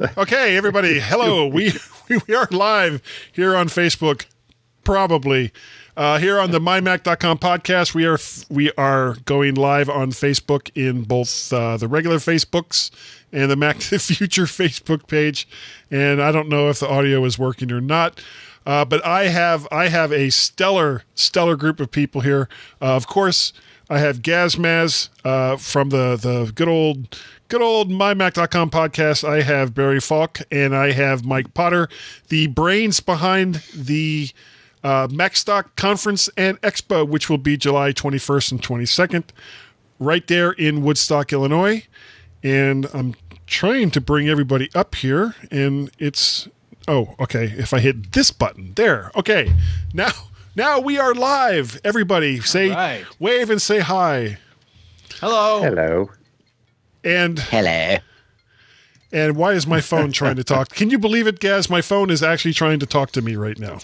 Okay, everybody. Hello. We are live here on Facebook, probably. Here on the MyMac.com podcast, we are going live on Facebook in both the regular Facebooks and the Mac to the Future Facebook page. And I don't know if the audio is working or not. But I have a stellar group of people here. Of course, I have Gazmaz from the good old MyMac.com podcast. I have Barry Falk, and I have Mike Potter, the brains behind the Macstock Conference and Expo, which will be July 21st and 22nd, right there in Woodstock, Illinois. And I'm trying to bring everybody up here, and it's... Oh, okay. If I hit this button, there. Okay. Now we are live. Everybody say, wave and say hi. Hello. Hello. And hello. And why is my phone trying to talk? Can you believe it, Gaz? My phone is actually trying to talk to me right now.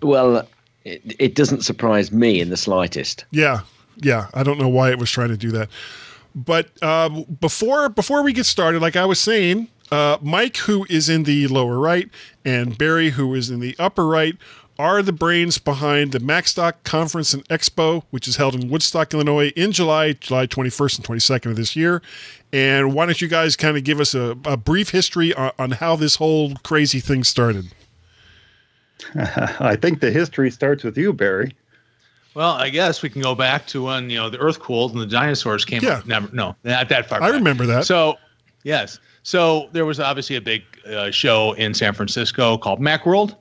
Well, it doesn't surprise me in the slightest. Yeah. I don't know why it was trying to do that. But before we get started, like I was saying, Mike, who is in the lower right, and Barry, who is in the upper right, are the brains behind the Macstock Conference and Expo, which is held in Woodstock, Illinois in July 21st and 22nd of this year. And why don't you guys kind of give us a brief history on how this whole crazy thing started? I think the history starts with you, Barry. Well, I guess we can go back to when, the earth cooled and the dinosaurs came up. Not that far back. I remember that. So, yes. So there was obviously a big show in San Francisco called Macworld,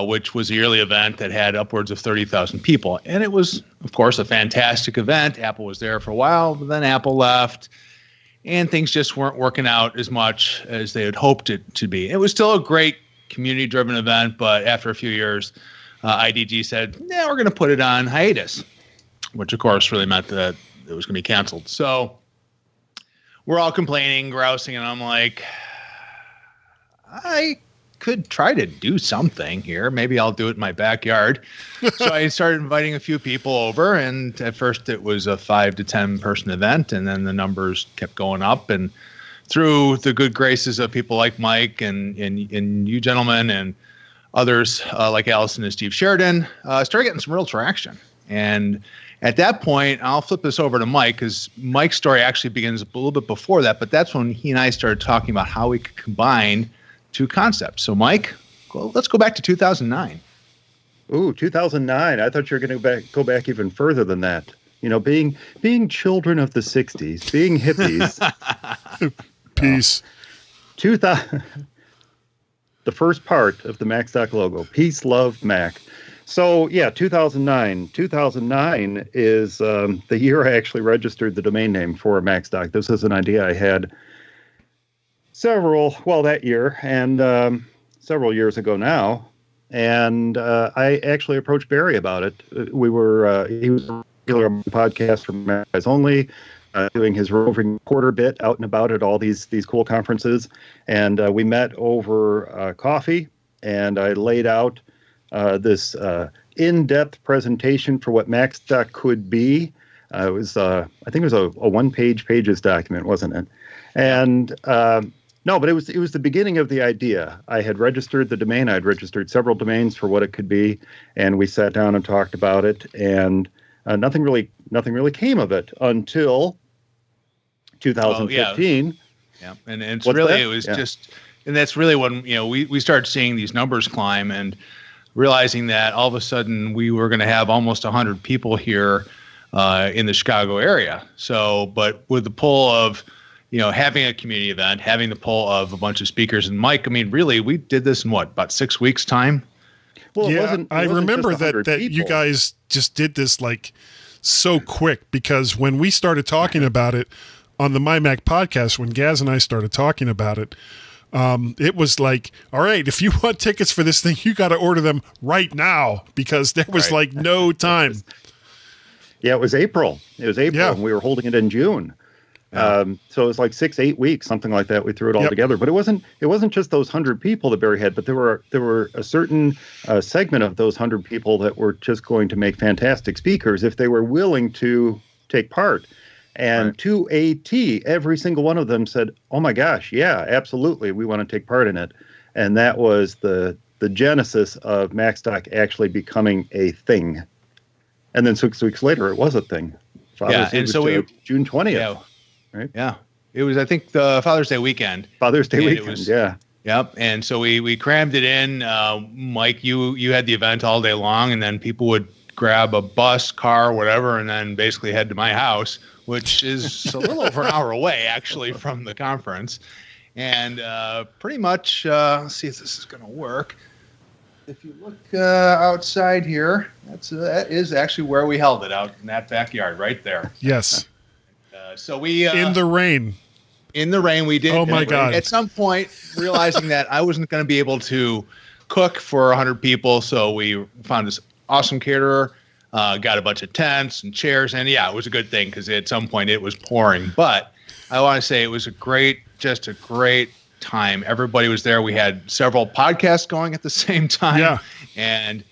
which was a yearly event that had upwards of 30,000 people. And it was, of course, a fantastic event. Apple was there for a while, but then Apple left, and things just weren't working out as much as they had hoped it to be. It was still a great community-driven event, but after a few years, IDG said, we're going to put it on hiatus, which, of course, really meant that it was going to be canceled. So we're all complaining, grousing, and I'm like, I could try to do something here. Maybe I'll do it in my backyard. So I started inviting a few people over, and at first it was a 5 to 10 person event, and then the numbers kept going up. And through the good graces of people like Mike and you gentlemen and others like Allison and Steve Sheridan, started getting some real traction. And at that point, I'll flip this over to Mike, because Mike's story actually begins a little bit before that, but that's when he and I started talking about how we could combine two concepts. So, Mike, let's go back to 2009. Ooh, 2009. I thought you were going to go back even further than that. Being children of the 60s, being hippies. Peace. 2000. The first part of the Macstock logo, Peace, Love, Mac. So, 2009. 2009 is the year I actually registered the domain name for Macstock. This is an idea I had that year and several years ago now. And I actually approached Barry about it. He was a regular on the podcast for Mac Guys Only, doing his roving reporter bit out and about at all these cool conferences. And we met over coffee, and I laid out this in-depth presentation for what Macstock could be. It was, I think it was a one-pages document, wasn't it? And no, but it was the beginning of the idea. I had registered the domain. I'd registered several domains for what it could be, and we sat down and talked about it. And nothing really came of it until 2015. Yeah, and it's really that? It was just, and that's really when we started seeing these numbers climb and realizing that all of a sudden we were going to have almost 100 people here in the Chicago area. So, but with the pull of having a community event, having the pull of a bunch of speakers, and Mike, I mean, really, we did this in about 6 weeks' time. Well, I remember that you guys just did this like so quick, because when we started talking about it on the MyMac podcast, when Gaz and I started talking about it, it was like, all right, if you want tickets for this thing, you got to order them right now, because there was like no time. It was April. And we were holding it in June. So it was like 6-8 weeks, something like that. We threw it all together, but it wasn't just those 100 people that Barry had, but there were a certain segment of those 100 people that were just going to make fantastic speakers if they were willing to take part. And to a T, every single one of them said, "Oh my gosh, yeah, absolutely, we want to take part in it." And that was the genesis of Macstock actually becoming a thing. And then 6 weeks later, it was a thing. Father's Day and so June 20th. Yeah, right? Yeah, it was, I think, the Father's Day weekend. Father's Day weekend, yeah. Yep. And so we crammed it in. Mike, you had the event all day long, and then people would grab a bus, car, whatever, and then basically head to my house, which is a little over an hour away, actually, from the conference. And pretty much, let's see if this is going to work. If you look outside here, that is actually where we held it, out in that backyard right there. Yes. So we in the rain. In the rain, we did. Oh my God! At some point, realizing that I wasn't going to be able to cook for 100 people, so we found this awesome caterer, got a bunch of tents and chairs, and yeah, it was a good thing because at some point it was pouring. But I want to say it was just a great time. Everybody was there. We had several podcasts going at the same time. Yeah. And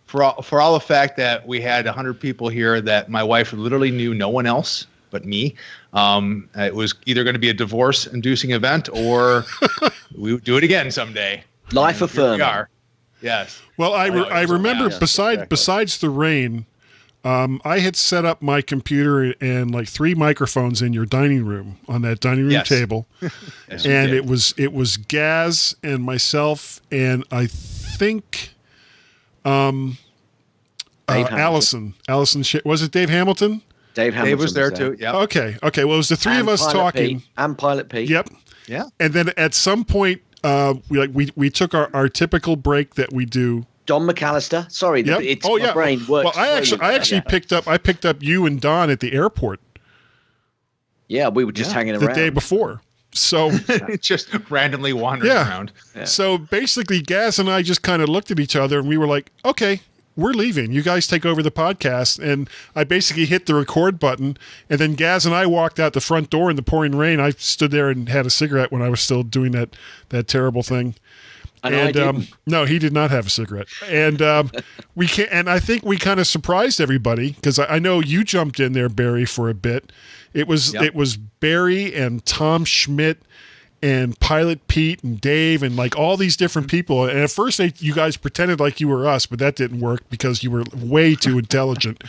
for all the fact that we had 100 people here, that my wife literally knew no one else but me. It was either going to be a divorce-inducing event, or we would do it again someday. Life affirming. We are. Yes. Well, I remember besides the rain, I had set up my computer and like 3 microphones in your dining room, on that dining room table. Yes, and it was Gaz and myself, and I think Allison. Was it Dave Hamilton? Dave Hamilton was there too. Yeah. Okay. Well, it was the 3 of us talking. And Pilot Pete. Yep. Yeah. And then at some point, we took our typical break that we do. Don McAllister. Sorry, Yep. My brain works. Well, I actually picked up you and Don at the airport. Yeah, we were just hanging around the day before. So just randomly wandering around. Yeah. So basically, Gaz and I just kind of looked at each other and we were like, "Okay, we're leaving. You guys take over the podcast." And I basically hit the record button, and then Gaz and I walked out the front door in the pouring rain. I stood there and had a cigarette when I was still doing that terrible thing. And no, he did not have a cigarette. And I think we kind of surprised everybody, because I know you jumped in there, Barry, for a bit. It was Barry and Tom Schmidt and Pilot Pete and Dave and like all these different people. And at first you guys pretended like you were us, but that didn't work because you were way too intelligent.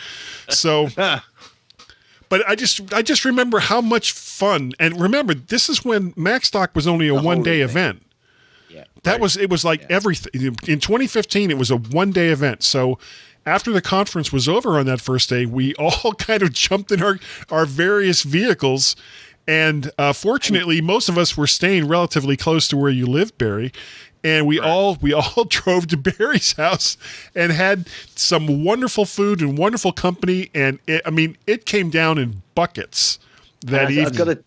So, but I just remember how much fun. And remember, this is when Macstock was only a one-day event. Yeah, it was like everything. In 2015, it was a one-day event. So after the conference was over on that first day, we all kind of jumped in our various vehicles. And fortunately, most of us were staying relatively close to where you live, Barry. And we all drove to Barry's house and had some wonderful food and wonderful company. And it came down in buckets that evening. I've got to,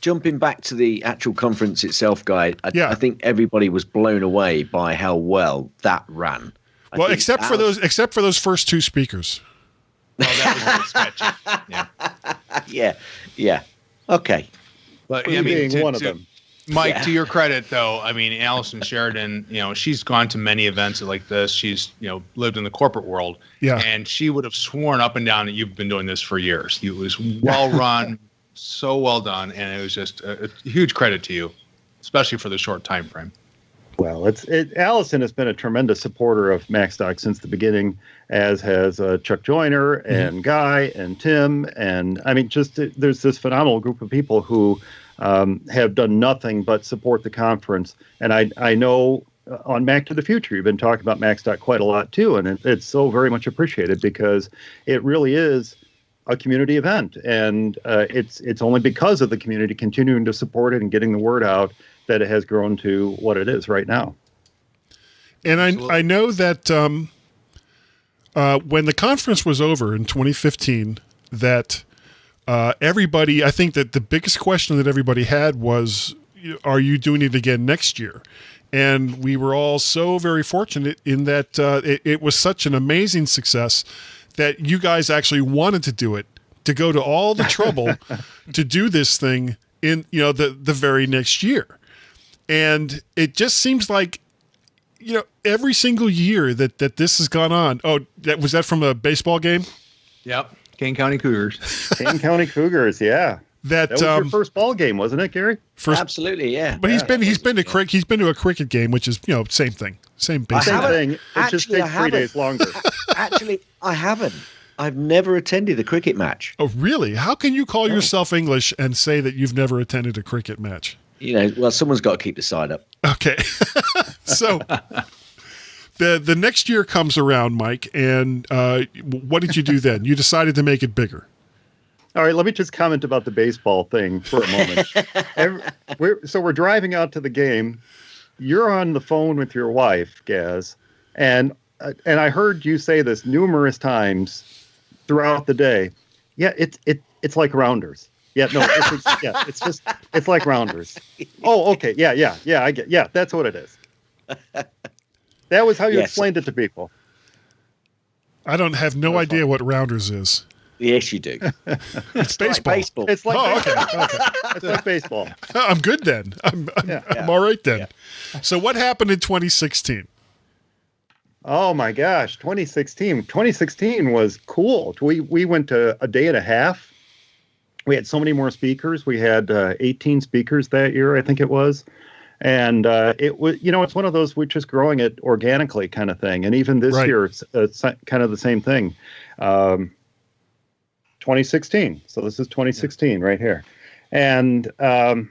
jumping back to the actual conference itself, Guy, I think everybody was blown away by how well that ran. Except for those first 2 speakers. Well, that was really sketchy. Yeah. Okay. But being one of them. Mike, to your credit, though, Allison Sheridan, she's gone to many events like this. She's, lived in the corporate world. Yeah. And she would have sworn up and down that you've been doing this for years. It was well run, so well done, and it was just a huge credit to you, especially for the short time frame. Well, Allison has been a tremendous supporter of Macstock since the beginning, as has Chuck Joyner and Guy and Tim. And there's this phenomenal group of people who have done nothing but support the conference. And I know on Mac to the Future, you've been talking about Macstock quite a lot too. And it's so very much appreciated, because it really is a community event. And it's only because of the community continuing to support it and getting the word out that it has grown to what it is right now. And I know that when the conference was over in 2015, that everybody, I think that the biggest question that everybody had was, are you doing it again next year? And we were all so very fortunate in that it was such an amazing success that you guys actually wanted to do it, to go to all the trouble to do this thing in the very next year. And it just seems like, every single year that this has gone on. Oh, was that from a baseball game? Yep. Kane County Cougars. Kane County Cougars, yeah. That was your first ball game, wasn't it, Gary? Absolutely, yeah. But he's been to a cricket game, which is same thing, same basic thing. It just takes 3 days longer. Actually, I haven't. I've never attended a cricket match. Oh, really? How can you call yourself English and say that you've never attended a cricket match? Well, someone's got to keep the side up. Okay. So the next year comes around, Mike, and what did you do then? You decided to make it bigger. All right, let me just comment about the baseball thing for a moment. We're driving out to the game. You're on the phone with your wife, Gaz, and I heard you say this numerous times throughout the day. Yeah, it's like rounders. Yeah, no, it's like rounders. Oh, okay, yeah, I get, yeah, that's what it is. That was how you explained it to people. I don't have no idea what rounders is. Yes, you do. It's baseball. Like baseball. It's like okay. It's like baseball. I'm good then. I'm all right then. Yeah. So what happened in 2016? Oh my gosh, 2016. 2016 was cool. We went to a day and a half. We had so many more speakers. We had 18 speakers that year, I think it was. And it was, it's one of those, we're just growing it organically kind of thing. And even this year, it's kind of the same thing. 2016. So this is 2016 right here. And I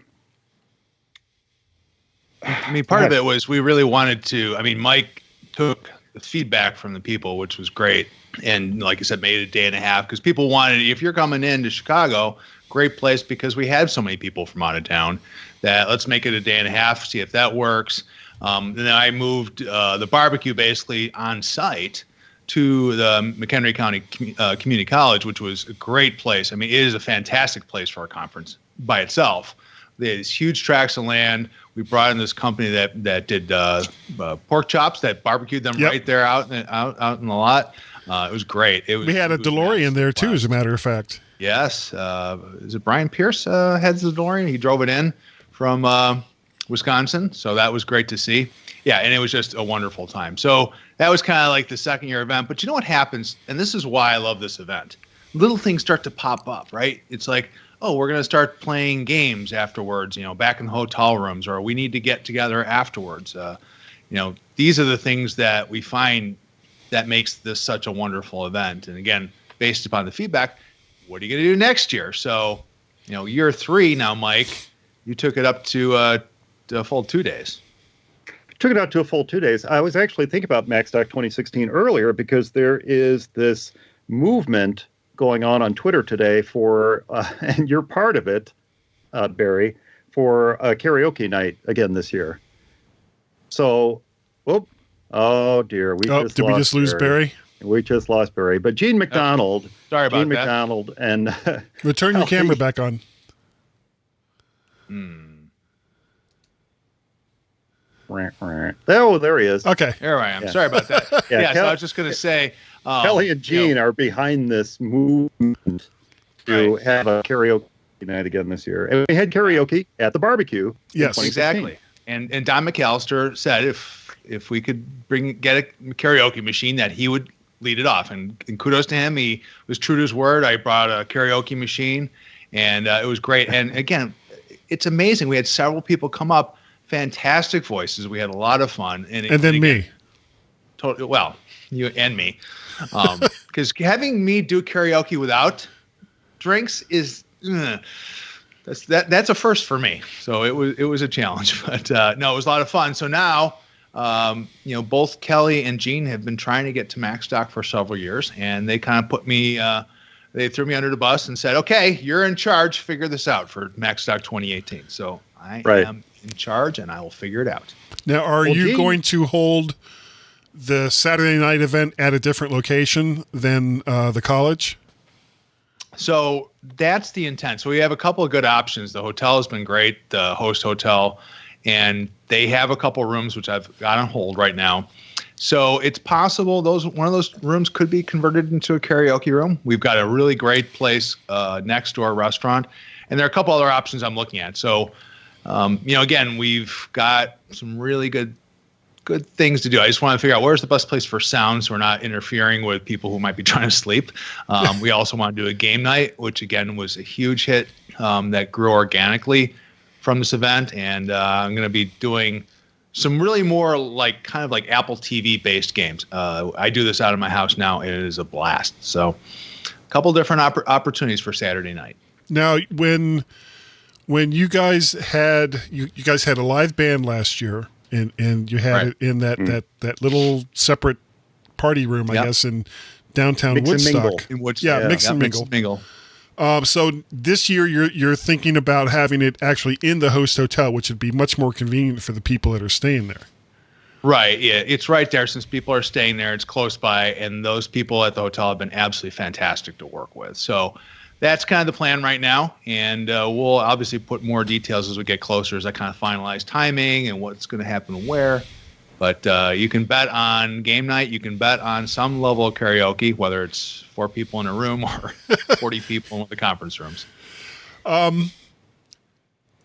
mean, part of it was we really wanted to, Mike took the feedback from the people, which was great. And like I said, made it a day and a half because people wanted, if you're coming into Chicago, great place because we have so many people from out of town that let's make it a day and a half, see if that works. And then I moved the barbecue basically on site to the McHenry County Community College, which was a great place. It is a fantastic place for a conference by itself. They had these huge tracts of land. We brought in this company that did pork chops that barbecued them right there out in the lot. It was great. We had a DeLorean there too, as a matter of fact. Yes. Is it Brian Pierce heads the DeLorean? He drove it in from Wisconsin. So that was great to see. Yeah, and it was just a wonderful time. So that was kind of like the second year event. But you know what happens? And this is why I love this event. Little things start to pop up, right? It's like, oh, we're going to start playing games afterwards, back in the hotel rooms, or we need to get together afterwards. These are the things that we find that makes this such a wonderful event. And again, based upon the feedback, what are you going to do next year? So, year 3 now, Mike, you took it up to a full 2 days. Took it out to a full 2 days. I was actually thinking about Macstock 2016 earlier because there is this movement going on Twitter today for, and you're part of it, Barry, for a karaoke night again this year. So, oh dear, we just lose Barry? We just lost Barry. But Gene McDonald, sorry about Gene McDonald, and return your camera back on. Oh, there he is. Okay. Here I am. Yeah. Sorry about that. So I was just going to say. Kelly and Gene are behind this movement to have a karaoke night again this year. And we had karaoke at the barbecue. Yes, exactly. And Don McAllister said if we could get a karaoke machine that he would lead it off. And kudos to him. He was true to his word. I brought a karaoke machine, and it was great. And again, it's amazing. We had several people come up. Fantastic voices. We had a lot of fun. And then again, me. Well, you and me. Because having me do karaoke without drinks is that's a first for me. So it was a challenge. But no, it was a lot of fun. So now both Kelly and Gene have been trying to get to Macstock for several years, and they kind of put me they threw me under the bus and said, okay, you're in charge, figure this out for Macstock 2018. So I am in charge, and I will figure it out. Now, are you going to hold the Saturday night event at a different location than the college? So that's the intent. So we have a couple of good options. The hotel has been great, the host hotel, and they have a couple of rooms, which I've got on hold right now. So it's possible one of those rooms could be converted into a karaoke room. We've got a really great place next to our restaurant, and there are a couple other options I'm looking at. So, again, we've got some really good good things to do. I just want to figure out where's the best place for sound so we're not interfering with people who might be trying to sleep. We also want to do a game night, which again was a huge hit that grew organically from this event. And I'm going to be doing some really more like kind of like Apple TV based games. I do this out of my house now. It is a blast. So a couple different opportunities for Saturday night. Now, when you guys had you guys had a live band last year, and you had it in that little separate party room, I guess, in downtown Mix Woodstock. And Mingle. Mix and mingle. So this year you're thinking about having it actually in the host hotel, which would be much more convenient for the people that are staying there. Right. Yeah, it's right there. Since people are staying there, it's close by, and those people at the hotel have been absolutely fantastic to work with. So that's kind of the plan right now, and we'll obviously put more details as we get closer, as I kind of finalize timing and what's going to happen where. But you can bet on game night. You can bet on some level of karaoke, whether it's 4 people in a room or 40 people in the conference rooms.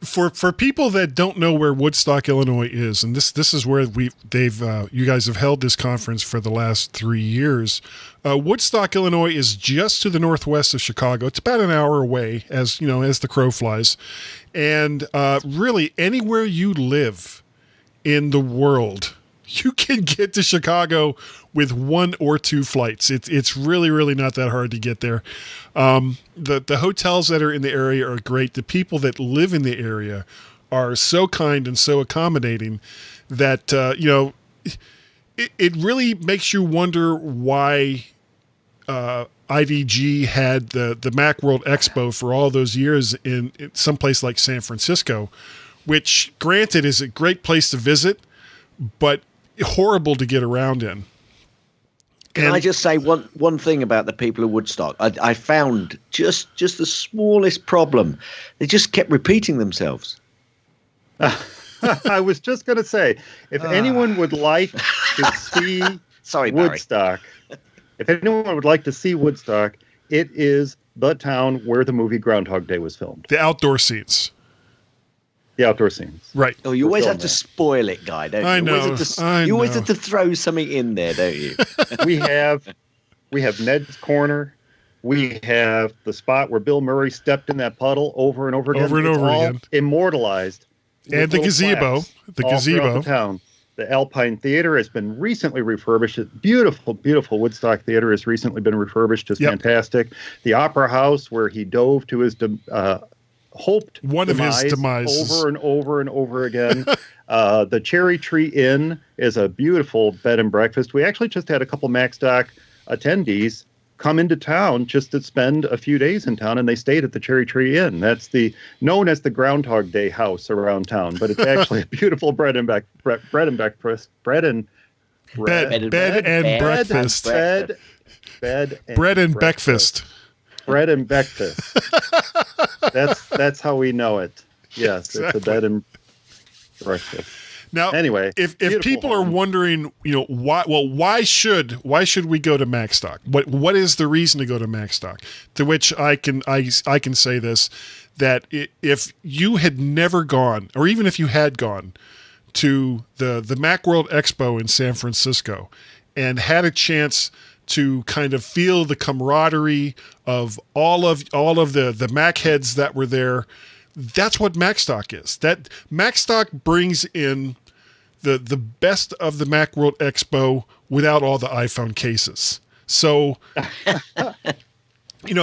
For people that don't know where Woodstock, Illinois is, and this is where you guys have held this conference for the last 3 years. Woodstock, Illinois is just to the northwest of Chicago. It's about an hour away, as the crow flies. And really, anywhere you live in the world, you can get to Chicago with 1 or 2 flights. It's really, really not that hard to get there. The hotels that are in the area are great. The people that live in the area are so kind and so accommodating that, it really makes you wonder why IDG had the Macworld Expo for all those years in some place like San Francisco, which, granted, is a great place to visit, but horrible to get around in. Can I just say one thing about the people of Woodstock? I found just the smallest problem. They just kept repeating themselves. I was just going to say, if anyone would like to see Woodstock, if anyone would like to see Woodstock, it is the town where the movie Groundhog Day was filmed. The outdoor scenes. The outdoor scenes. Right. Oh, you always have to spoil it, Guy, don't you? I know. You always have to throw something in there, don't you? We have Ned's Corner. We have the spot where Bill Murray stepped in that puddle over and over again. Again. Immortalized. And the gazebo. The gazebo. The town. The Alpine Theater has been recently refurbished. Beautiful, beautiful Woodstock Theater has recently been refurbished. It's fantastic. The Opera House, where he dove to his hoped one of his demises over and over and over again. The Cherry Tree Inn is a beautiful bed and breakfast. We actually just had a couple Macstock attendees come into town just to spend a few days in town, and they stayed at the Cherry Tree Inn. That's known as the Groundhog Day house around town, but it's actually a beautiful bread and breakfast. Bread and breakfast. That's how we know it. Yes, exactly. It's a bed and breakfast. Now, anyway, if people are wondering, why should we go to Macstock? What is the reason to go to Macstock? To which I can say this, that if you had never gone, or even if you had gone to the Macworld Expo in San Francisco and had a chance to kind of feel the camaraderie of all of the Mac heads that were there, that's what Macstock is. That Macstock brings in the best of the Macworld Expo without all the iPhone cases. So,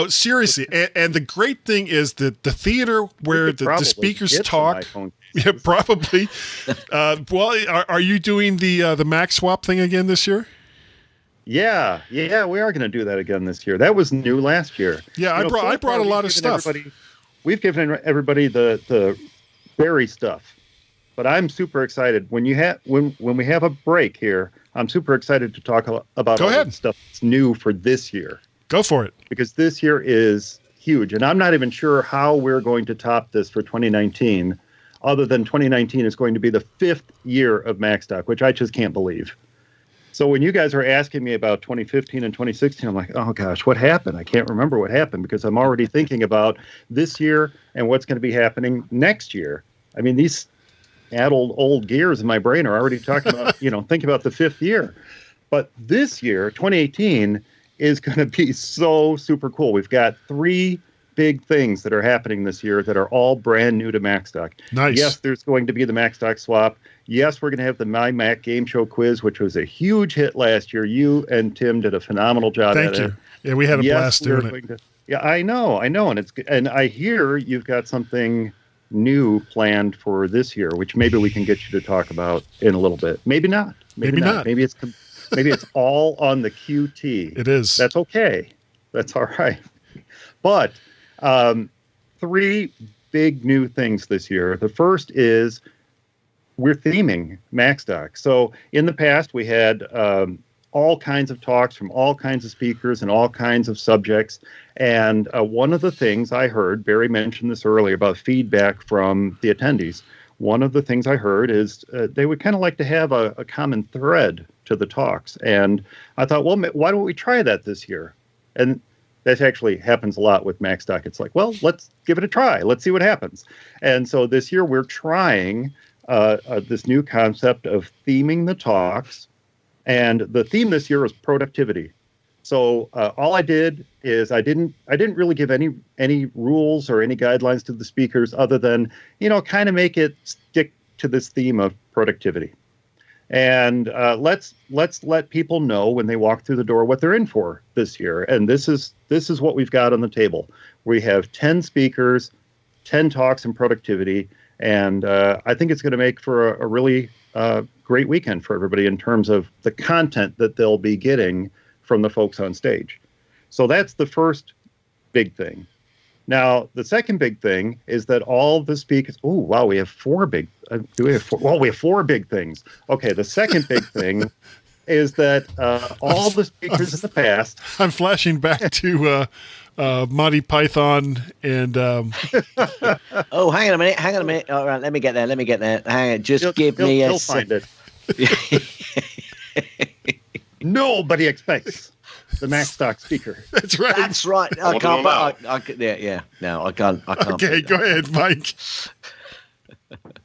seriously. And the great thing is that the theater where the speakers talk, yeah, probably. Are you doing the Mac swap thing again this year? Yeah, we are going to do that again this year. That was new last year. Yeah, I brought a lot of stuff. We've given everybody the berry stuff. But I'm super excited when we have a break here. I'm super excited to talk about all the stuff that's new for this year. Go for it. Because this year is huge, and I'm not even sure how we're going to top this for 2019, other than 2019 is going to be the 5th year of Macstock, which I just can't believe. So when you guys are asking me about 2015 and 2016, I'm like, oh gosh, what happened? I can't remember what happened because I'm already thinking about this year and what's going to be happening next year. I mean, these old gears in my brain are already talking about, think about the fifth year. But this year, 2018, is going to be so super cool. We've got 3 big things that are happening this year that are all brand new to Macstock. Nice. Yes, there's going to be the Macstock swap. Yes, we're going to have the MyMac game show quiz, which was a huge hit last year. You and Tim did a phenomenal job at it. Thank you. Yeah, we had a blast doing it. Yeah, I know. And I hear you've got something new planned for this year, which maybe we can get you to talk about in a little bit. Maybe not. Maybe not. Maybe it's all on the QT. It is. That's okay. That's all right. But 3 big new things this year. The first is we're theming Macstock. So in the past, we had all kinds of talks from all kinds of speakers and all kinds of subjects. And one of the things I heard, Barry mentioned this earlier about feedback from the attendees. One of the things I heard is they would kind of like to have a common thread to the talks. And I thought, well, why don't we try that this year? And that actually happens a lot with Macstock. It's like, well, let's give it a try. Let's see what happens. And so this year we're trying this new concept of theming the talks. And the theme this year was productivity. So all I did is I didn't really give any rules or any guidelines to the speakers other than, kind of make it stick to this theme of productivity. And let's let people know when they walk through the door what they're in for this year. And this is what we've got on the table. We have 10 speakers, 10 talks in productivity, and I think it's going to make for a really great weekend for everybody in terms of the content that they'll be getting from the folks on stage. So that's the first big thing. Now, the second big thing is that all the speakers... Oh, wow, we have 4 big... do we have 4? Well, we have 4 big things. Okay, the second big thing is that all the speakers in the past... I'm flashing back to Monty Python and... Oh, hang on a minute. All right, let me get there. Hang on, just give me a... He'll find it. Nobody expects the Macstock speaker. That's right. I can't. Yeah. No, I can't. Okay, go ahead, Mike.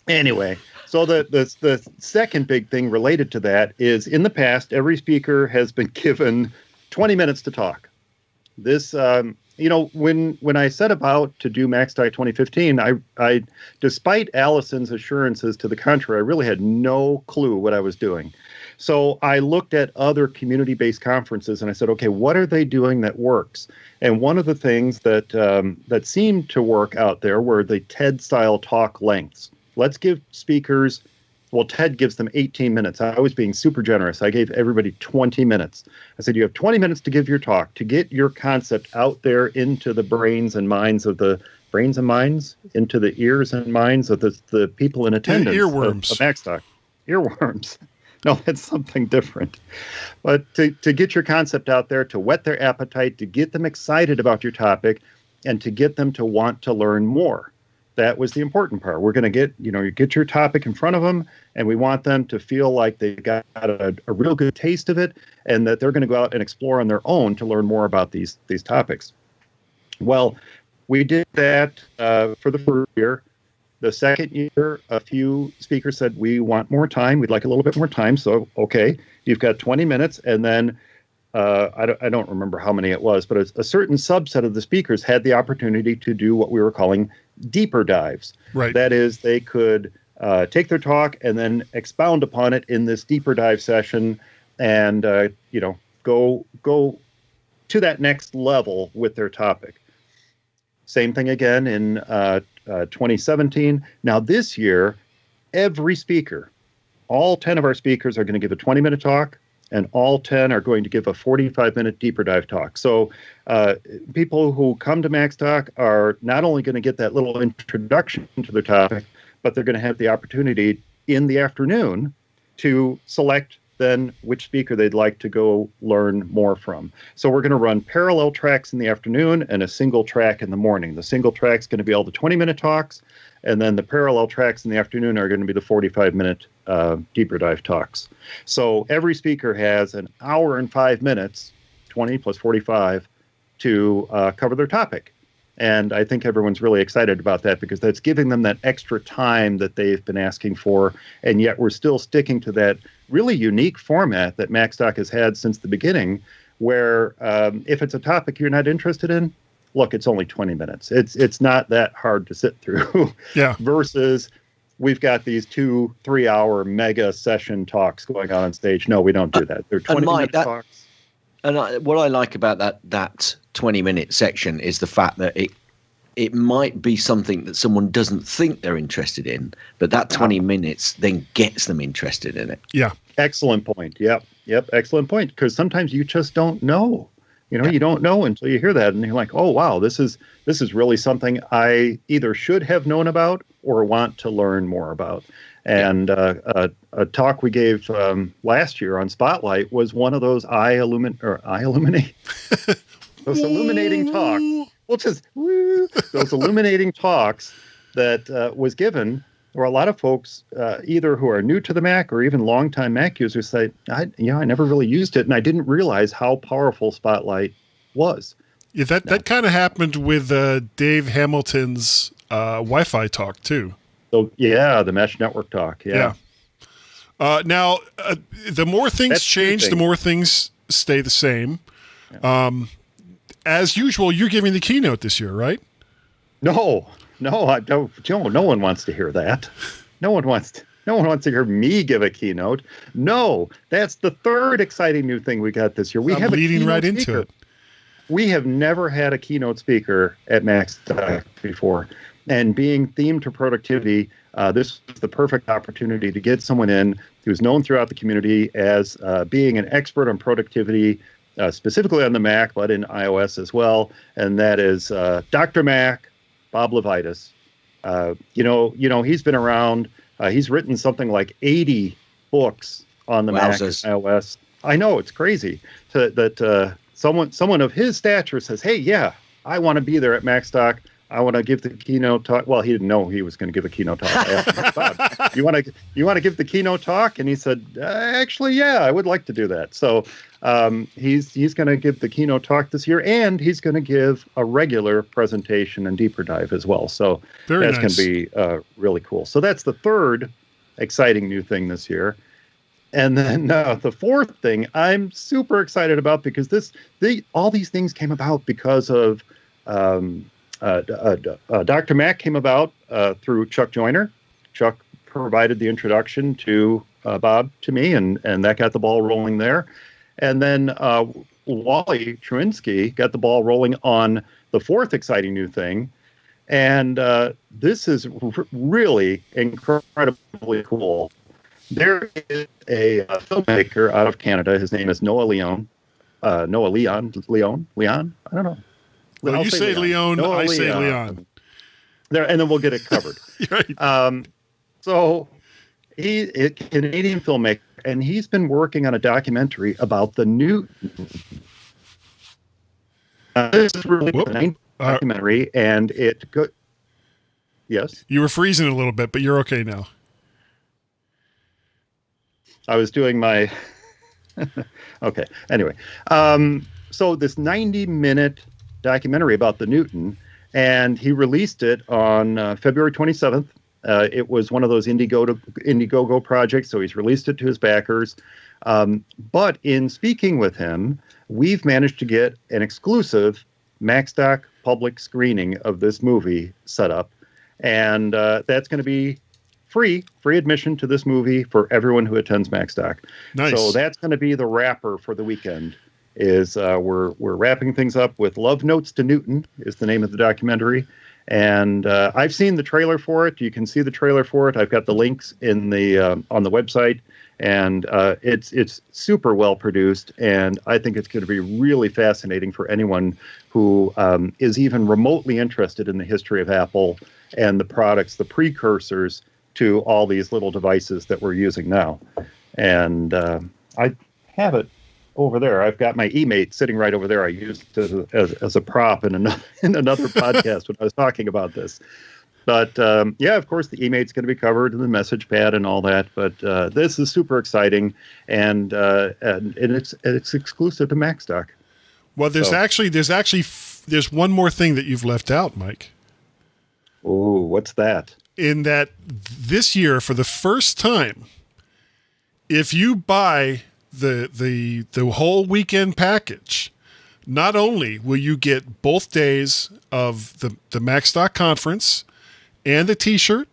Anyway, so the second big thing related to that is in the past, every speaker has been given 20 minutes to talk. This, when I set about to do Macstock 2015, I, despite Allison's assurances to the contrary, I really had no clue what I was doing. So I looked at other community-based conferences and I said, okay, what are they doing that works? And one of the things that seemed to work out there were the TED-style talk lengths. Let's give speakers, well, TED gives them 18 minutes. I was being super generous. I gave everybody 20 minutes. I said, you have 20 minutes to give your talk, to get your concept out there into the brains and minds, into the ears and minds of the people in attendance. Earworms. Of Macstock. Earworms. No, that's something different. But to get your concept out there, to whet their appetite, to get them excited about your topic, and to get them to want to learn more. That was the important part. We're going to get your topic in front of them, and we want them to feel like they got a real good taste of it, and that they're going to go out and explore on their own to learn more about these topics. Well, we did that for the first year. The second year, a few speakers said, we want more time. We'd like a little bit more time. So, okay, you've got 20 minutes. And then I don't remember how many it was, but a certain subset of the speakers had the opportunity to do what we were calling deeper dives. Right. That is, they could take their talk and then expound upon it in this deeper dive session and, go to that next level with their topic. Same thing again in 2017. Now this year, every speaker, all 10 of our speakers are going to give a 20-minute talk, and all 10 are going to give a 45-minute deeper dive talk. So people who come to Macstock are not only going to get that little introduction to their topic, but they're going to have the opportunity in the afternoon to select then which speaker they'd like to go learn more from. So we're going to run parallel tracks in the afternoon and a single track in the morning. The single track's going to be all the 20-minute talks, and then the parallel tracks in the afternoon are going to be the 45-minute deeper dive talks. So every speaker has an hour and 5 minutes, 20 plus 45, to cover their topic. And I think everyone's really excited about that because that's giving them that extra time that they've been asking for. And yet we're still sticking to that really unique format that Macstock has had since the beginning, where if it's a topic you're not interested in, look, it's only 20 minutes. It's not that hard to sit through. Yeah. Versus we've got these 2-3 hour mega session talks going on stage. No, we don't do that. They're 20-minute talks. And what I like about that 20-minute section is the fact that it might be something that someone doesn't think they're interested in, but that 20 minutes then gets them interested in it. Yeah. Excellent point. Yep. Excellent point. Because sometimes you just don't know. You don't know until you hear that, and you're like, "Oh, wow, this is really something I either should have known about or want to learn more about." And a talk we gave last year on Spotlight was one of those illuminating talks. Those illuminating talks that was given, where a lot of folks, either who are new to the Mac or even longtime Mac users, say, I never really used it, and I didn't realize how powerful Spotlight was. Yeah, that kind of happened with Dave Hamilton's Wi-Fi talk too. So the mesh network talk. Yeah. Now, the more things change, the more things stay the same. Yeah. As usual, you're giving the keynote this year, right? No, I don't. Joe, no one wants to hear that. No one wants to hear me give a keynote. No, that's the third exciting new thing we got this year. We have leading right into it. We have never had a keynote speaker at Macstock before. And being themed to productivity, this is the perfect opportunity to get someone in who's known throughout the community as being an expert on productivity, specifically on the Mac, but in iOS as well. And that is Dr. Mac, Bob Levitas. He's been around. He's written something like 80 books on the Mac and iOS. I know, it's crazy that someone of his stature says, "Hey, yeah, I want to be there at Macstock. I want to give the keynote talk." Well, he didn't know he was going to give a keynote talk. I asked him, "Bob, you want to give the keynote talk?" And he said, "Actually, yeah, I would like to do that." So he's going to give the keynote talk this year, and he's going to give a regular presentation and deeper dive as well. So that's going to be really cool. So that's the third exciting new thing this year. And then the fourth thing I'm super excited about, because all these things came about because of Dr. Mac came about through Chuck Joyner. Chuck provided the introduction to Bob to me, and that got the ball rolling there. And then Wally Truinsky got the ball rolling on the fourth exciting new thing. And this is really incredibly cool. There is a filmmaker out of Canada. His name is Noah Lyon. Leon? I don't know. Well, you say Lyon, I say Lyon. There, and then we'll get it covered. Right. So he's a Canadian filmmaker, and he's been working on a documentary about the Newton. This is really a documentary, and Yes? You were freezing a little bit, but you're okay now. I was doing my... Okay, anyway. So this 90-minute documentary about the Newton, and he released it on February 27th. It was one of those Indiegogo projects, so he's released it to his backers. But in speaking with him, we've managed to get an exclusive Macstock public screening of this movie set up, and that's going to be free admission to this movie for everyone who attends Macstock. Nice. So that's going to be the wrapper for the weekend. Is we're wrapping things up with Love Notes to Newton is the name of the documentary. And I've seen the trailer for it. You can see the trailer for it. I've got the links in the on the website, and it's super well produced. And I think it's going to be really fascinating for anyone who is even remotely interested in the history of Apple and the products, the precursors to all these little devices that we're using now. And I have it over there. I've got my eMate sitting right over there. I used it as a prop in another podcast when I was talking about this. But of course, the eMate's going to be covered in the message pad and all that. But this is super exciting, and it's exclusive to Macstock. Well, there's actually there's one more thing that you've left out, Mike. Oh, what's that? In that this year, for the first time, if you buy the whole weekend package, not only will you get both days of the Macstock conference and the T-shirt,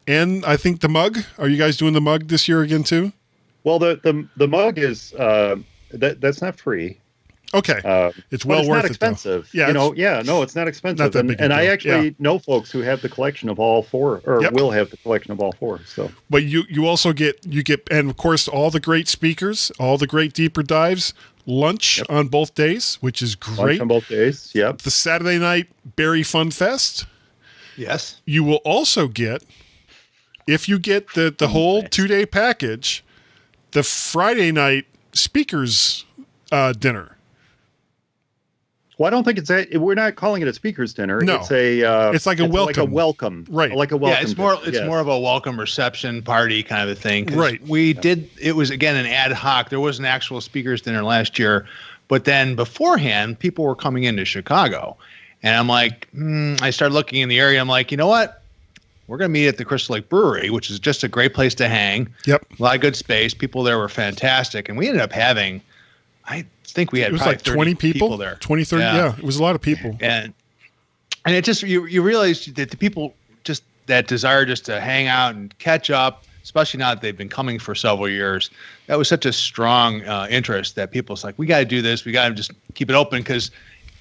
and I think the mug. Are you guys doing the mug this year again too? Well, the mug is that's not free. Okay, it's well worth it. It's not expensive. Though. Yeah, no, it's not expensive. Not that big a and I deal. actually know folks who have the collection of all four, or will have the collection of all four. So, but you also get, and of course all the great speakers, all the great deeper dives, lunch on both days, which is great. Lunch on both days. Yep. The Saturday night Berry Fun Fest. Yes. You will also get, if you get the whole 2-day package, the Friday night speakers dinner. Well, I don't think it's that. We're not calling it a speakers dinner. No, it's like a welcome. Like a welcome, right? Like a welcome. Yeah, it's more of a welcome reception party kind of a thing. Right. It was again an ad hoc. There was an actual speakers dinner last year, but then beforehand, people were coming into Chicago, and I'm like, I started looking in the area. I'm like, you know what? We're going to meet at the Crystal Lake Brewery, which is just a great place to hang. Yep. A lot of good space. People there were fantastic, and we ended up having, I think we had, it was probably like 20 people there. 20, 30. Yeah, it was a lot of people. And it just, you realize that the people, just that desire just to hang out and catch up, especially now that they've been coming for several years, that was such a strong interest that people's like, we got to do this. We got to just keep it open, because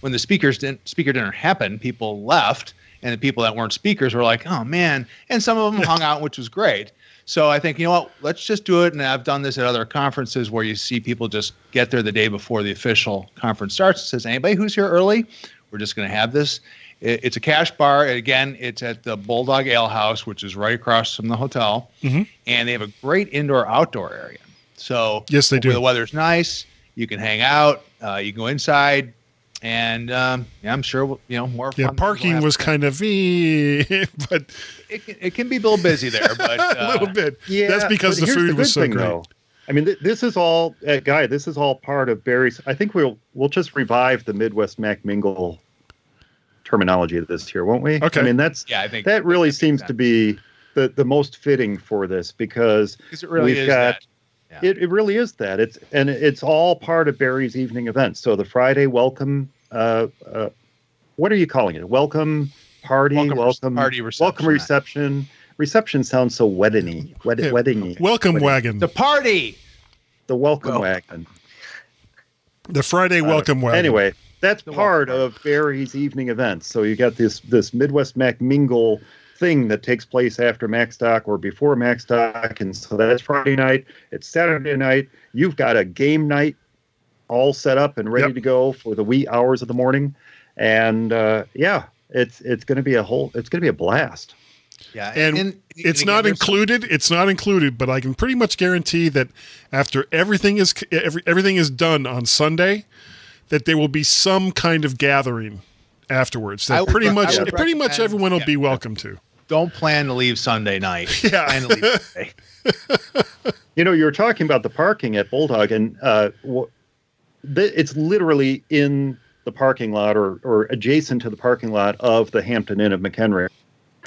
when the speaker dinner happened, people left, and the people that weren't speakers were like, oh man. And some of them hung out, which was great. So I think, you know what, let's just do it. And I've done this at other conferences where you see people just get there the day before the official conference starts. It says, anybody who's here early, we're just going to have this. It's a cash bar. Again, it's at the Bulldog Ale House, which is right across from the hotel. Mm-hmm. And they have a great indoor-outdoor area. So yes, they do. The weather's nice. You can hang out. You can go inside. And I'm sure more fun. Yeah, parking was kind of but it can be a little busy there, but a little bit. Yeah, that's because the food was so great. Though. I mean, this is all, Guy. This is all part of Barry's. I think we'll just revive the Midwest Mac Mingle terminology of this here, won't we? Okay. I mean, I think that really seems to be the most fitting for this, because it really is that. Yeah. It really is that. It's all part of Barry's evening events. So the Friday welcome, what are you calling it? Welcome party, welcome party reception. Welcome reception. Reception sounds so weddingy. Weddingy. Welcome wagon. The party. The welcome wagon. The Friday welcome wagon. Anyway, that's part of Barry's evening events. So you got this Midwest Mac Mingle thing that takes place after Macstock or before Macstock, and so that's Friday night. It's Saturday night. You've got a game night all set up and ready to go for the wee hours of the morning, and it's going to be a blast. Yeah, and it's not included. It's not included, but I can pretty much guarantee that after everything is done on Sunday, that there will be some kind of gathering afterwards. That pretty much everyone will be welcome to. Don't plan to leave Sunday night. Yeah. Plan to leave Sunday. You were talking about the parking at Bulldog, and it's literally in the parking lot or adjacent to the parking lot of the Hampton Inn of McHenry.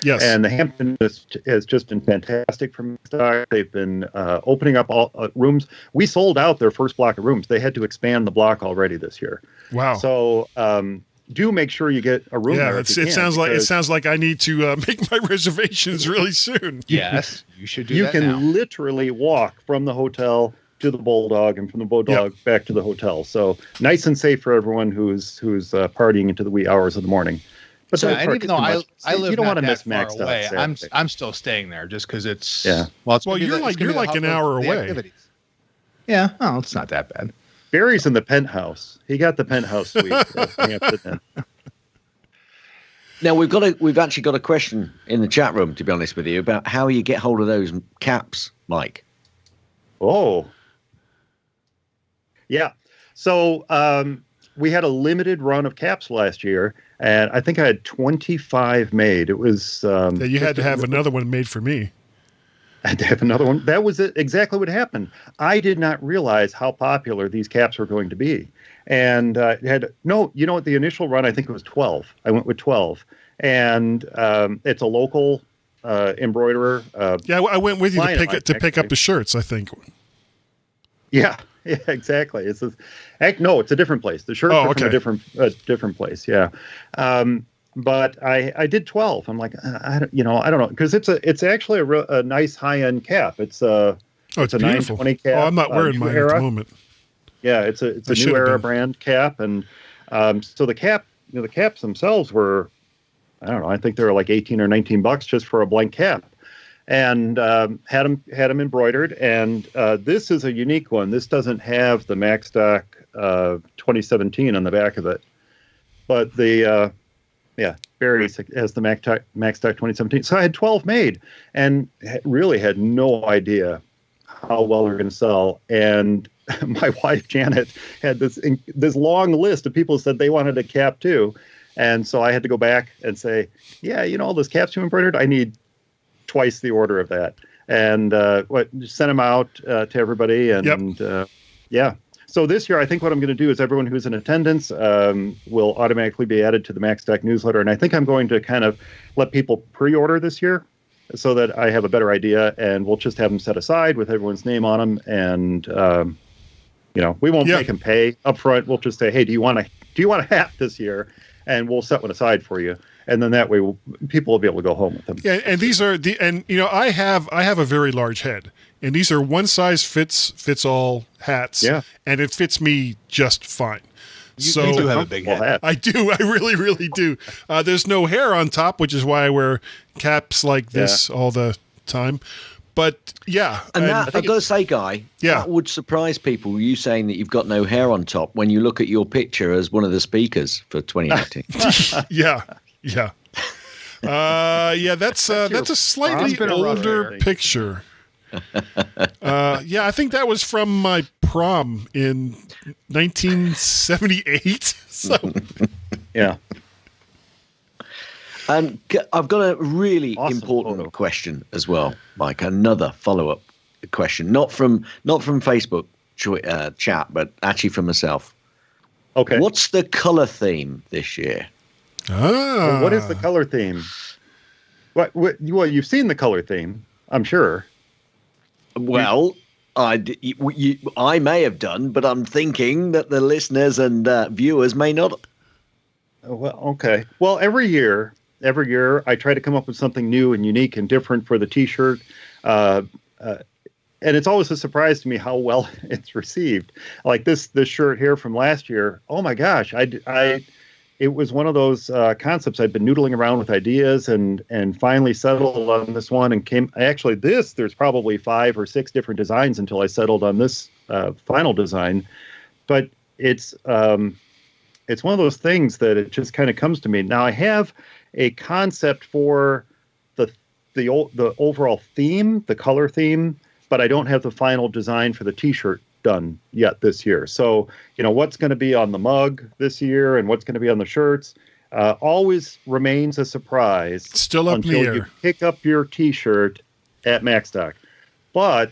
Yes. And the Hampton has just been fantastic for Macstock. They've been opening up all rooms. We sold out their first block of rooms. They had to expand the block already this year. Wow. So do make sure you get a room there. It sounds like I need to make my reservations really soon. Yes, you should do you that can now. literally walk from the hotel to the Bulldog and from the Bulldog back to the hotel. So nice and safe for everyone who's partying into the wee hours of the morning. But so, and even though I live you don't want to miss Mac away, Saturday. I'm still staying there just because it's Well, you're like an hour away. Activities. Yeah, it's not that bad. Barry's in the penthouse. He got the penthouse suite. Now we've actually got a question in the chat room, to be honest with you, about how you get hold of those caps, Mike. Oh, yeah. So we had a limited run of caps last year, and I think I had 25 made. It was you had to have another one made for me. I have another one. That was exactly what happened. I did not realize how popular these caps were going to be. And the initial run, I think it was 12. I went with 12. And it's a local embroiderer. I went with you to pick up the shirts, I think. Yeah, exactly. It's a different place. The shirts are from a different place. Yeah. But I did 12. I'm like, I don't know, because it's actually a nice high-end cap. It's a 920 cap. Oh, I'm not wearing mine at the moment. Yeah, it's a New Era brand cap, and so the caps themselves were, I don't know, I think they were like $18 or $19 just for a blank cap, and had them embroidered. And this is a unique one. This doesn't have the Macstock 2017 on the back of it, but Barry has the Macstock 2017. So I had 12 made, and really had no idea how well they're going to sell. And my wife Janet had this long list of people who said they wanted a cap too, and so I had to go back and say, all those caps you embroidered, I need twice the order of that, and sent them out to everybody, and So this year, I think what I'm going to do is everyone who's in attendance will automatically be added to the Macstock newsletter. And I think I'm going to kind of let people pre-order this year so that I have a better idea. And we'll just have them set aside with everyone's name on them. And, we won't make them pay up front. We'll just say, hey, do you want a hat this year? And we'll set one aside for you. And then that way people will be able to go home with them. Yeah, and these are I have a very large head, and these are one size fits all hats. Yeah, and it fits me just fine. You do have a big head. I do. I really, really do. There's no hair on top, which is why I wear caps like this all the time. But and that, I've got to say, Guy, that would surprise people. You saying that you've got no hair on top when you look at your picture as one of the speakers for 2018. Yeah. That's a slightly older picture. I think that was from my prom in 1978. So. Yeah. And I've got a really important question as well, Mike. Another follow-up question, not from Facebook chat, but actually from myself. Okay. What's the color theme this year? What is the color theme? Well, you've seen the color theme, I'm sure. Well, I may have done, but I'm thinking that the listeners and viewers may not. Well, okay. Well, every year I try to come up with something new and unique and different for the T-shirt. And it's always a surprise to me how well it's received. Like this shirt here from last year. Oh my gosh, it was one of those concepts I'd been noodling around with ideas and finally settled on this one and there's probably 5 or 6 different designs until I settled on this final design. But it's one of those things that it just kind of comes to me. Now I have a concept for the overall theme, the color theme, but I don't have the final design for the T-shirt done yet this year. So, what's going to be on the mug this year and what's going to be on the shirts always remains a surprise. Still up until in the air. You pick up your T-shirt at Macstock. But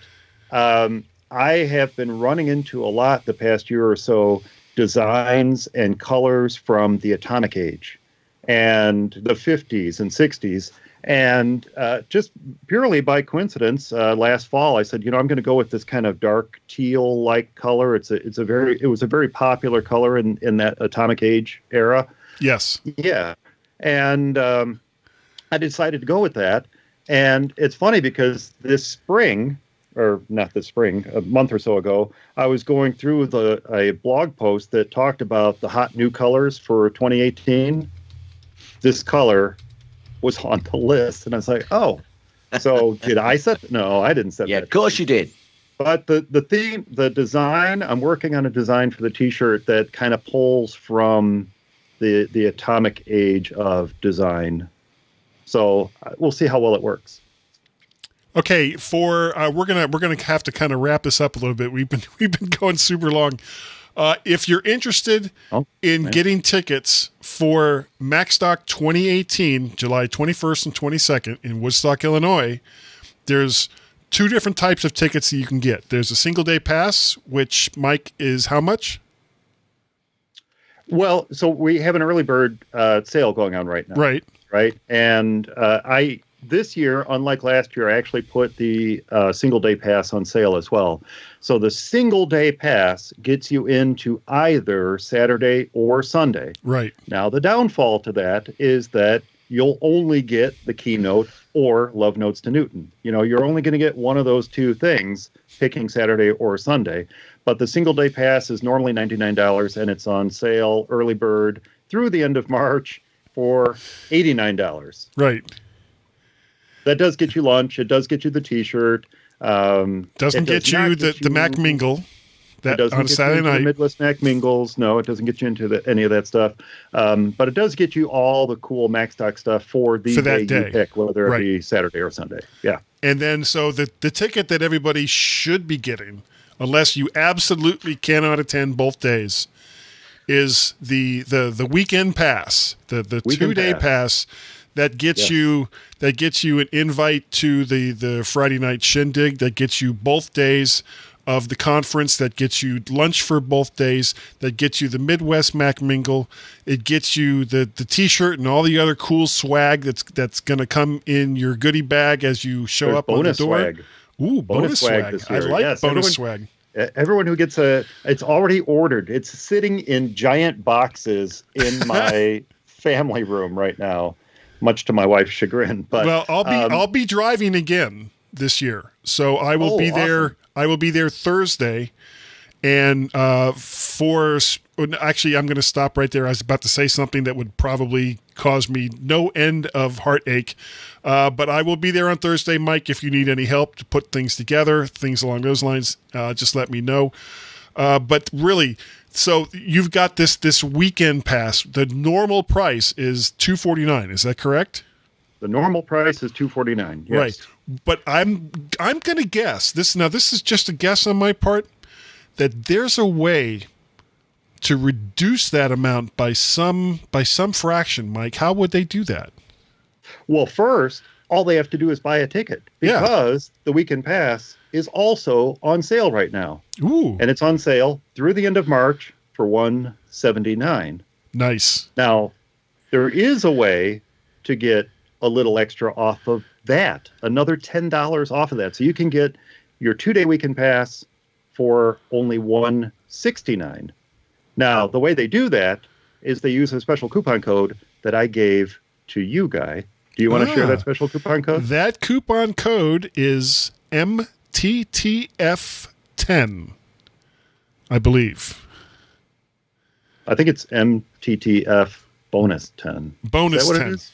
I have been running into a lot the past year or so designs and colors from the Atomic Age and the 50s and 60s. And just purely by coincidence, last fall, I said, I'm going to go with this kind of dark teal-like color. It was a very popular color in that Atomic Age era. Yes. Yeah. And I decided to go with that. And it's funny because this spring, or not this spring, a month or so ago, I was going through a blog post that talked about the hot new colors for 2018. This color was on the list, and I was like, oh, so did I set? No, I didn't set that. Yeah, of course you did. But the theme, the design, I'm working on a design for the T-shirt that kind of pulls from the Atomic Age of design. So we'll see how well it works. Okay, we're gonna have to kind of wrap this up a little bit. We've been going super long. If you're interested in getting tickets for Macstock 2018, July 21st and 22nd in Woodstock, Illinois, there's two different types of tickets that you can get. There's a single day pass, which, Mike, is how much? Well, so we have an early bird sale going on right now. Right. And this year, unlike last year, I actually put the single day pass on sale as well. So the single day pass gets you into either Saturday or Sunday. Right. Now, the downfall to that is that you'll only get the Keynote or Love Notes to Newton. You're only going to get one of those two things, picking Saturday or Sunday. But the single day pass is normally $99, and it's on sale early bird through the end of March for $89. Right. That does get you lunch. It does get you the T-shirt. Doesn't get you the Mac Mingle. That on Saturday night. Midwest Mac Mingles. No, it doesn't get you into any of that stuff. But it does get you all the cool Macstock stuff for the day you pick, whether it be Saturday or Sunday. Yeah. And then so the ticket that everybody should be getting, unless you absolutely cannot attend both days, is the weekend pass, the 2-day pass that gets you an invite to the Friday night shindig, that gets you both days of the conference, that gets you lunch for both days, that gets you the Midwest Mac Mingle. It gets you the T-shirt and all the other cool swag that's going to come in your goodie bag as you show up on the door. Swag. Ooh, bonus swag. This I year. like bonus swag. Everyone who gets it's already ordered. It's sitting in giant boxes in my family room right now, much to my wife's chagrin. But well, I'll be driving again this year, so I will be there. Awesome. I will be there Thursday, and actually, I'm going to stop right there. I was about to say something that would probably cause me no end of heartache, but I will be there on Thursday, Mike. If you need any help to put things together, things along those lines, just let me know. But really, so you've got this weekend pass. The normal price is $249. Is that correct? The normal price is $249. Yes. Right. But I'm going to guess this. Now, this is just a guess on my part, that there's a way to reduce that amount by some fraction. Mike, how would they do that? Well, first, all they have to do is buy a ticket, because the weekend pass is also on sale right now. Ooh. And it's on sale through the end of March for $179. Nice. Now, there is a way to get a little extra off of that, another $10 off of that. So you can get your 2-day weekend pass for only $169. Now, the way they do that is they use a special coupon code that I gave to you, Guy. Do you want to share that special coupon code? That coupon code is MTTF10, I believe. I think it's MTTF bonus 10. Bonus is that what 10. It is?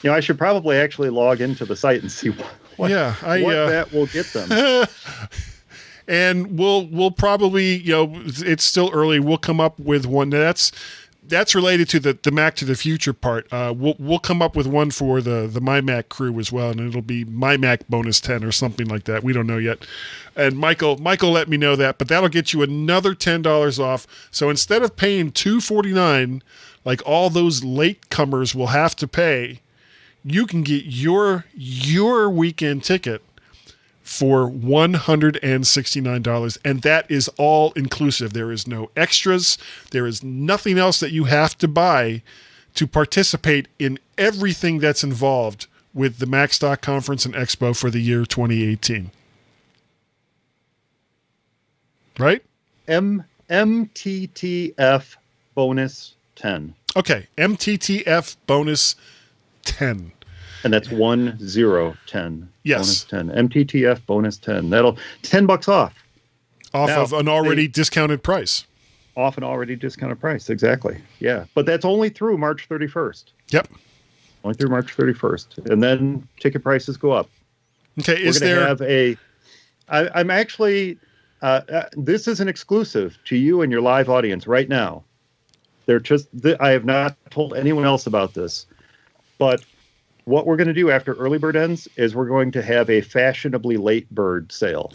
I should probably actually log into the site and see what that will get them. And we'll probably, it's still early. We'll come up with one that's related to the Mac to the Future part. We'll come up with one for the MyMac crew as well, and it'll be MyMac bonus 10 or something like that. We don't know yet. And Michael let me know that, but that'll get you another $10 off. So instead of paying $249 like all those latecomers will have to pay, you can get your weekend ticket for $169, and that is all inclusive. There is no extras. There is nothing else that you have to buy to participate in everything that's involved with the Macstock Conference and Expo for the year 2018. Right? MTTF bonus 10. Okay, MTTF bonus 10. And that's 1010. Yes. Bonus 10. MTTF bonus 10. That'll $10 off. Of an already discounted price. Off an already discounted price, exactly. Yeah. But that's only through March 31st. Yep. Only through March 31st. And then ticket prices go up. Okay, I'm actually this is an exclusive to you and your live audience right now. I have not told anyone else about this. But what we're going to do after early bird ends is we're going to have a fashionably late bird sale.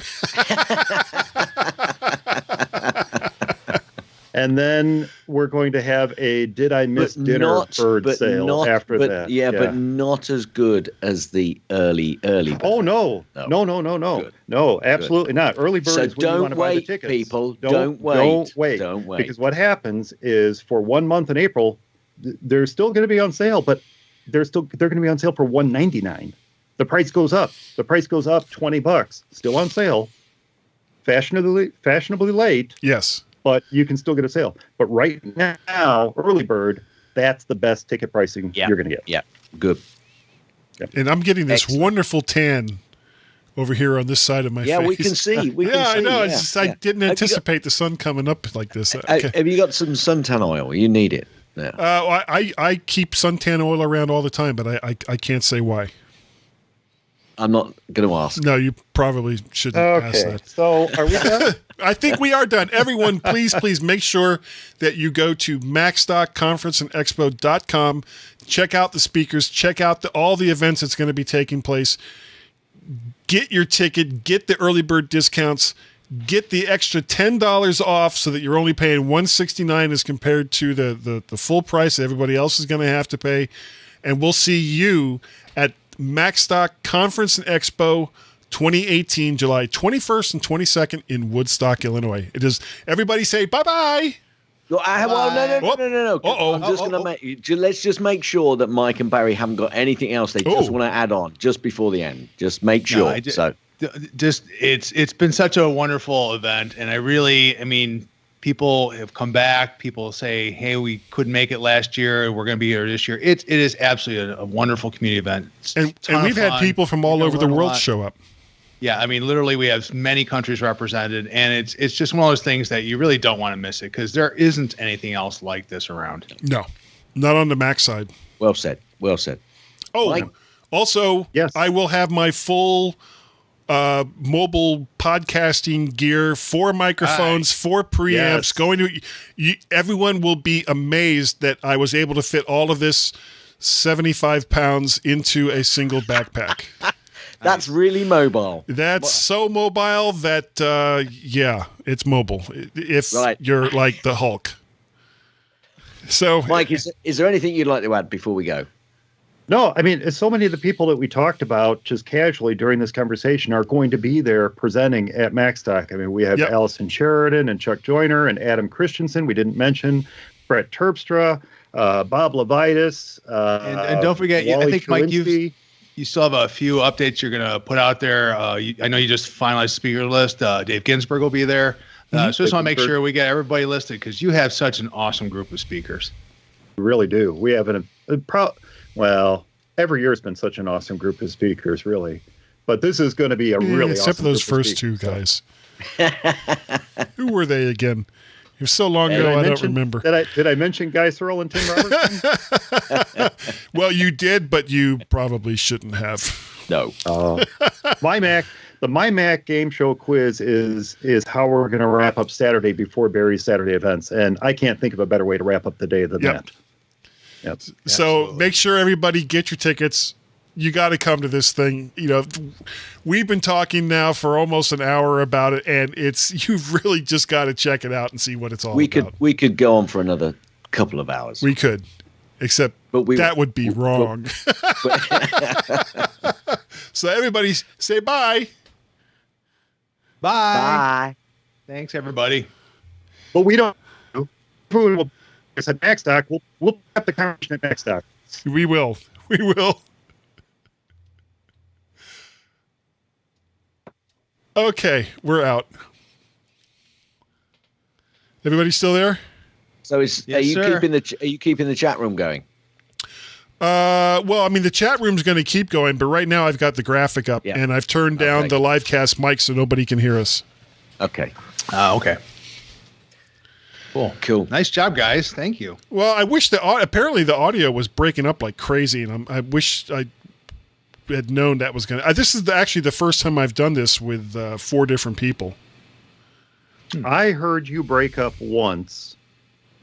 And then we're going to have a Did I Miss Dinner bird sale after that. Yeah, but not as good as the early bird. Oh, no, absolutely not. Early bird is when you want to buy the tickets. People. Don't wait. Don't wait. Because what happens is for 1 month in April, they're still going to be on sale, but they're going to be on sale for $199. The price goes up. The price goes up $20. Still on sale. Fashionably late. Yes. But you can still get a sale. But right now, early bird, that's the best ticket pricing you're going to get. Yeah, good. Yep. And I'm getting this wonderful tan over here on this side of my face. Yeah, we can see. I know. I didn't anticipate the sun coming up like this. Okay. Have you got some suntan oil? You need it. Yeah. I keep suntan oil around all the time, but I can't say why. I'm not going to ask. No, you probably shouldn't ask that. So are we done? I think we are done. Everyone, please make sure that you go to MacstockConferenceandExpo.com. Check out the speakers. Check out all the events that's going to be taking place. Get your ticket. Get the early bird discounts. Get the extra $10 off so that you're only paying $169 as compared to the full price that everybody else is going to have to pay. And we'll see you at Macstock Conference and Expo 2018, July 21st and 22nd in Woodstock, Illinois. It is. Everybody say bye-bye. No. I'm just going to make. Let's just make sure that Mike and Barry haven't got anything else they just want to add on just before the end. Just make sure. It's been such a wonderful event, and I mean, people have come back. People say, "Hey, we couldn't make it last year. We're going to be here this year." It is absolutely a wonderful community event. And we've had people from all over the world show up. Yeah, I mean, literally, we have many countries represented, and it's just one of those things that you really don't want to miss it because there isn't anything else like this around. No, not on the Mac side. Well said. Oh, Mike? Also, yes, I will have my full mobile podcasting gear, 4 microphones, 4 preamps. Everyone will be amazed that I was able to fit all of this 75 pounds into a single backpack. That's really mobile. That's so mobile that it's mobile. If you're like the Hulk. So, Mike, is there anything you'd like to add before we go? No, I mean, so many of the people that we talked about just casually during this conversation are going to be there presenting at Macstock. I mean, we have Allison Sheridan and Chuck Joyner and Adam Christensen. We didn't mention Brett Terpstra, Bob Levitas. And don't forget, I think, Mike, you still have a few updates you're going to put out there. I know you just finalized the speaker list. Dave Ginsburg will be there. So just want to make sure we get everybody listed because you have such an awesome group of speakers. We really do. We have every year has been such an awesome group of speakers, really. But this is going to be a really except awesome for those group first two guys. Who were they again? It was so long ago, I don't remember. Did I mention Guy Searle and Tim Robertson? Well, you did, but you probably shouldn't have. No. The MyMac game show quiz is how we're going to wrap up Saturday before Barry's Saturday events. And I can't think of a better way to wrap up the day than that. Yep. So make sure everybody get your tickets. You got to come to this thing. You know, we've been talking now for almost an hour about it, and you've really just got to check it out and see what it's all about. We could go on for another couple of hours. We could, except that would be wrong. So everybody say bye. Bye. Thanks, everybody. But we don't. At Macstock, we'll have the conversation at Macstock. We will. Okay, we're out. Everybody still there? So are you keeping the chat room going? Well, I mean, the chat room's going to keep going, but right now I've got the graphic up, and I've turned down the live cast mic so nobody can hear us. Okay. Okay. Cool. Nice job, guys. Thank you. Well, I wish apparently the audio was breaking up like crazy, and I wish I had known that was going to. This is actually the first time I've done this with 4 different people. I heard you break up once,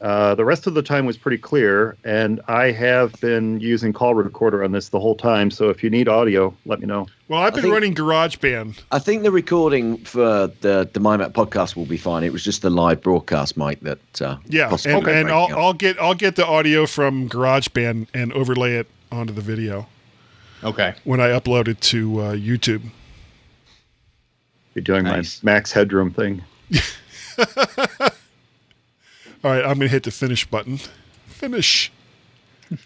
The rest of the time was pretty clear, and I have been using Call Recorder on this the whole time. So if you need audio, let me know. Well, I've been running GarageBand. I think the recording for the MyMac podcast will be fine. It was just the live broadcast mic that. And I'll get the audio from GarageBand and overlay it onto the video. Okay. When I upload it to YouTube. You're doing my max headroom thing. All right, I'm going to hit the finish button. Finish. I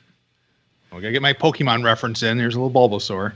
got to get my Pokemon reference in. There's a little Bulbasaur.